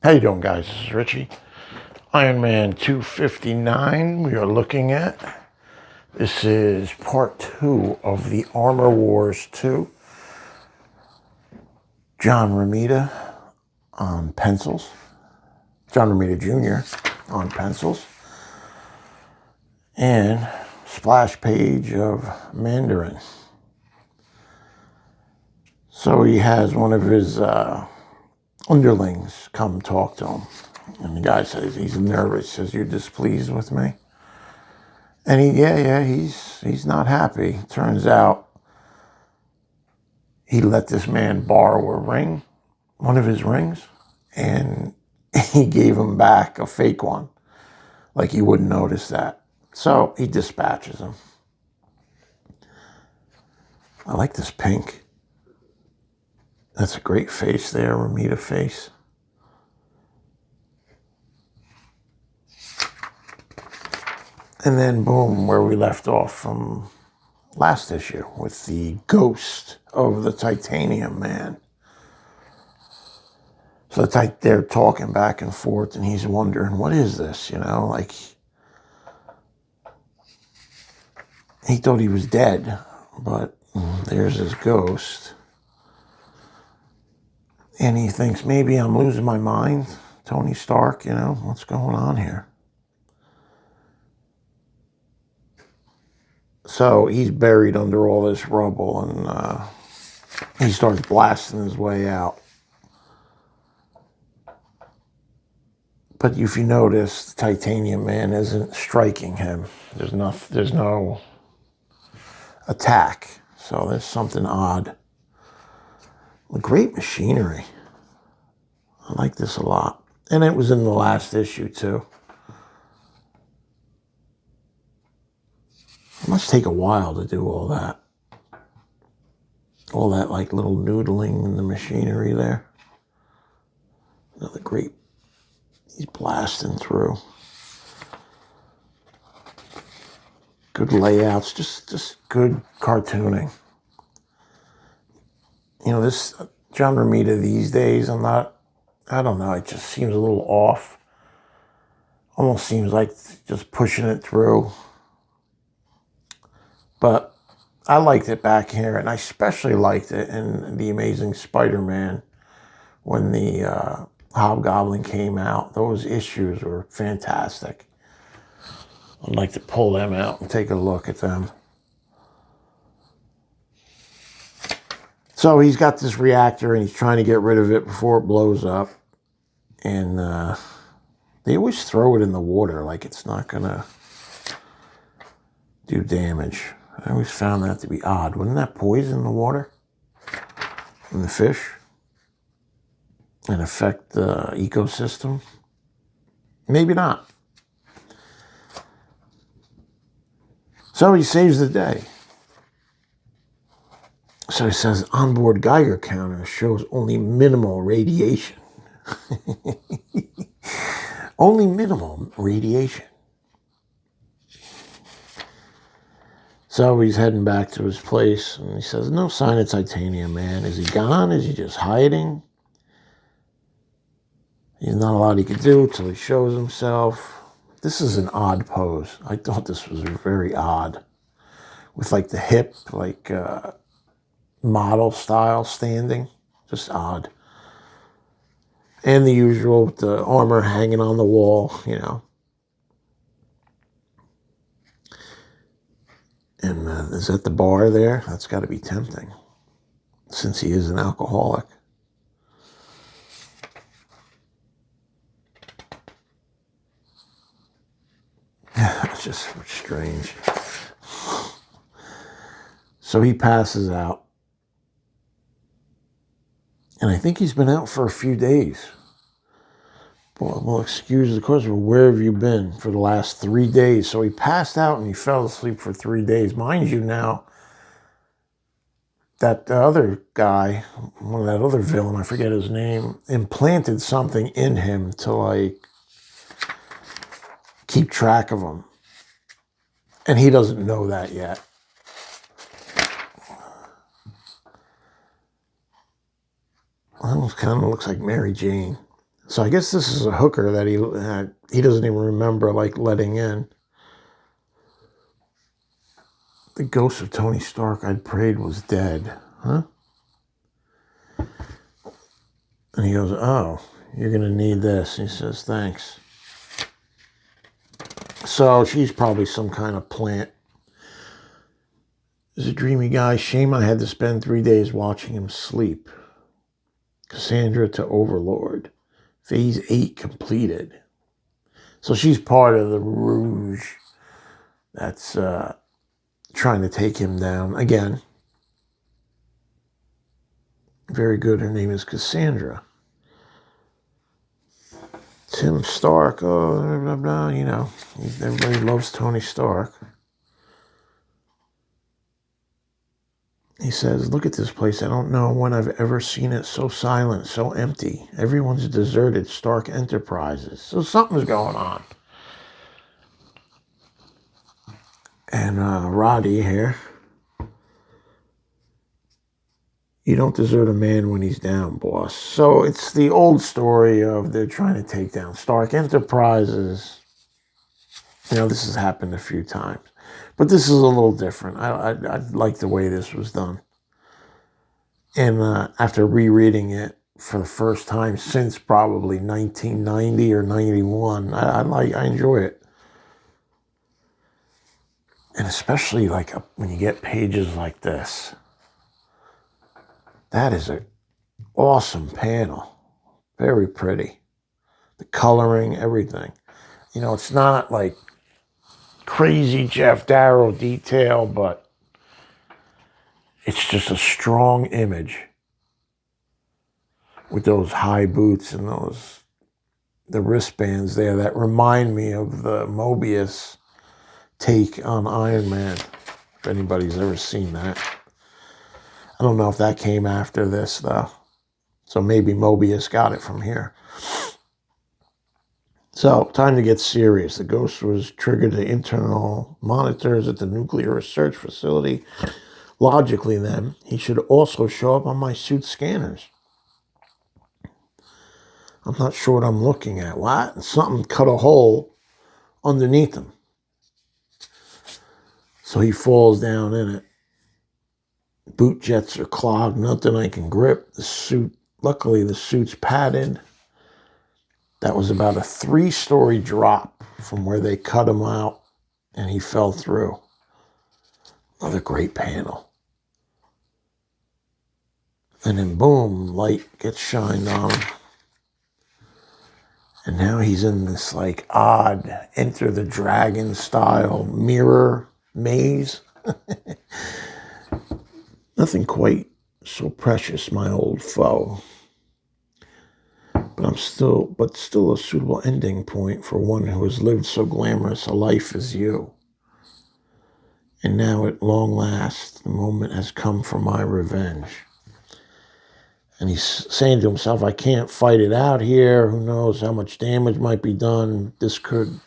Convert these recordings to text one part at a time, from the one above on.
How you doing, guys? This is Richie. Ironman 259 we are looking at. This is part 2 of the Armor Wars 2. John Romita on pencils. John Romita Jr. on pencils. And splash page of Mandarin. So he has one of his underlings come talk to him. And the guy says he's nervous. He says, "You're displeased with me?" And he's not happy. Turns out he let this man borrow a ring, one of his rings, and he gave him back a fake one. Like he wouldn't notice that. So he dispatches him. I like this pink. That's a great face there, Romita face. And then, boom, where we left off from last issue with the ghost of the Titanium Man. So they're talking back and forth, and he's wondering, what is this, Like, he thought he was dead, but there's his ghost. And he thinks, maybe I'm losing my mind, Tony Stark, what's going on here? So he's buried under all this rubble, and he starts blasting his way out. But if you notice, the Titanium Man isn't striking him. There's no attack. So there's something odd. Great machinery. I like this a lot. And it was in the last issue, too. It must take a while to do all that. All that, like, little noodling in the machinery there. Another great... He's blasting through. Good layouts. Just good cartooning. This John Romita these days, I don't know, it just seems a little off. Almost seems like just pushing it through. But I liked it back here, and I especially liked it in The Amazing Spider-Man when the Hobgoblin came out. Those issues were fantastic. I'd like to pull them out and take a look at them. So he's got this reactor, and he's trying to get rid of it before it blows up. And they always throw it in the water like it's not going to do damage. I always found that to be odd. Wouldn't that poison the water and the fish and affect the ecosystem? Maybe not. So he saves the day. So he says, onboard Geiger counter shows only minimal radiation. Only minimal radiation. So he's heading back to his place, and he says, no sign of Titanium Man. Is he gone? Is he just hiding? There's not a lot he can do until he shows himself. This is an odd pose. I thought this was very odd. With like the hip, like model style standing. Just odd. And the usual with the armor hanging on the wall, And is that the bar there? That's got to be tempting, since he is an alcoholic. It's just strange. So he passes out. And I think he's been out for a few days. Well, excuse the question, but where have you been for the last 3 days? So he passed out and he fell asleep for 3 days. Mind you now, that other guy, one of that other villain, I forget his name, implanted something in him to, like, keep track of him. And he doesn't know that yet. Almost kind of looks like Mary Jane. So I guess this is a hooker that he doesn't even remember like letting in. The ghost of Tony Stark I'd prayed was dead. Huh? And he goes, oh, you're going to need this. He says, thanks. So she's probably some kind of plant. He's a dreamy guy. Shame I had to spend 3 days watching him sleep. Cassandra to Overlord. Phase 8 completed. So she's part of the Rouge that's trying to take him down. Again, very good. Her name is Cassandra. Tim Stark, oh, blah, blah, blah, you know. Everybody loves Tony Stark. He says, look at this place. I don't know when I've ever seen it so silent, so empty. Everyone's deserted Stark Enterprises. So something's going on. And Roddy here. You don't desert a man when he's down, boss. So it's the old story of they're trying to take down Stark Enterprises. You know, this has happened a few times. But this is a little different. I like the way this was done. And after rereading it for the first time since probably 1990 or 91, I enjoy it. And especially like when you get pages like this. That is an awesome panel. Very pretty. The coloring, everything. You know, it's not like crazy Jeff Darrow detail, but it's just a strong image with those high boots and the wristbands there that remind me of the Mobius take on Ironman, if anybody's ever seen that. I don't know if that came after this, though. So maybe Mobius got it from here. So, time to get serious. The ghost was triggered to internal monitors at the nuclear research facility. Logically, then, he should also show up on my suit scanners. I'm not sure what I'm looking at. What? Something cut a hole underneath him. So he falls down in it. Boot jets are clogged, nothing I can grip. The suit, luckily the suit's padded. That was about a 3-story drop from where they cut him out and he fell through. Another great panel. And then boom, light gets shined on him. And now he's in this like odd Enter the Dragon style mirror maze. Nothing quite so precious, my old foe. But still a suitable ending point for one who has lived so glamorous a life as you. And now at long last, the moment has come for my revenge. And he's saying to himself, I can't fight it out here. Who knows how much damage might be done. This could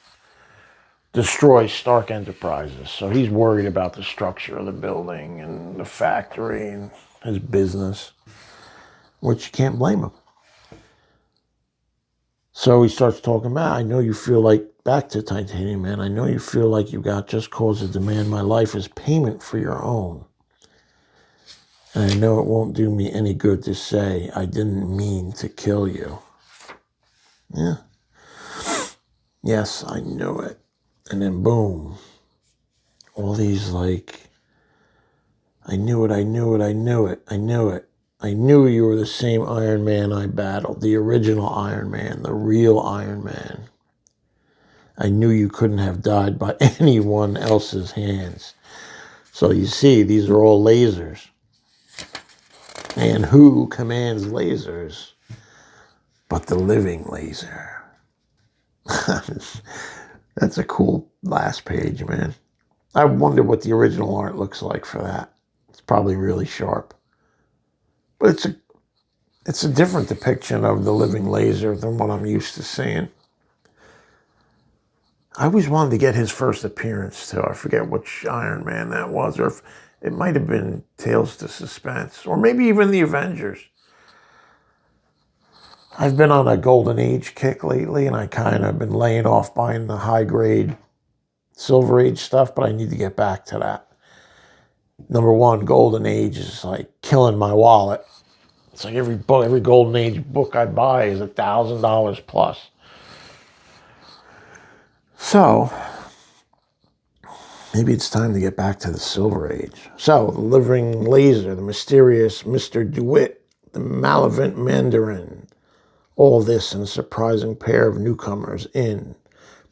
destroy Stark Enterprises. So he's worried about the structure of the building and the factory and his business, which you can't blame him. So he starts talking about, I know you feel like, back to Titanium Man, I know you feel like you got just cause to demand my life as payment for your own. And I know it won't do me any good to say I didn't mean to kill you. Yeah. Yes, I knew it. And then boom. All these like, I knew it, I knew it, I knew it, I knew it. I knew you were the same Iron Man I battled, the original Iron Man, the real Iron Man. I knew you couldn't have died by anyone else's hands. So you see, these are all lasers. And who commands lasers but the living laser? That's a cool last page, man. I wonder what the original art looks like for that. It's probably really sharp. But it's a different depiction of the living laser than what I'm used to seeing. I always wanted to get his first appearance, too. I forget which Iron Man that was, or if it might have been Tales to Suspense, or maybe even the Avengers. I've been on a golden age kick lately, and I kind of been laying off buying the high-grade Silver Age stuff, but I need to get back to that. Number one, golden age is like killing my wallet. It's like every book, every golden age book I buy is $1,000 plus. So maybe it's time to get back to the Silver Age. So, the Living Laser, the mysterious Mr. DeWitt, the Malevolent Mandarin, all this in a surprising pair of newcomers in.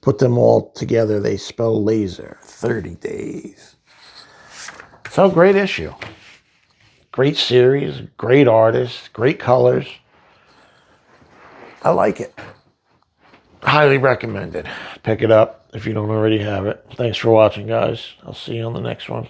Put them all together, they spell laser. 30 days. So, great issue. Great series, great artists, great colors. I like it. Highly recommended. Pick it up if you don't already have it. Thanks for watching, guys. I'll see you on the next one.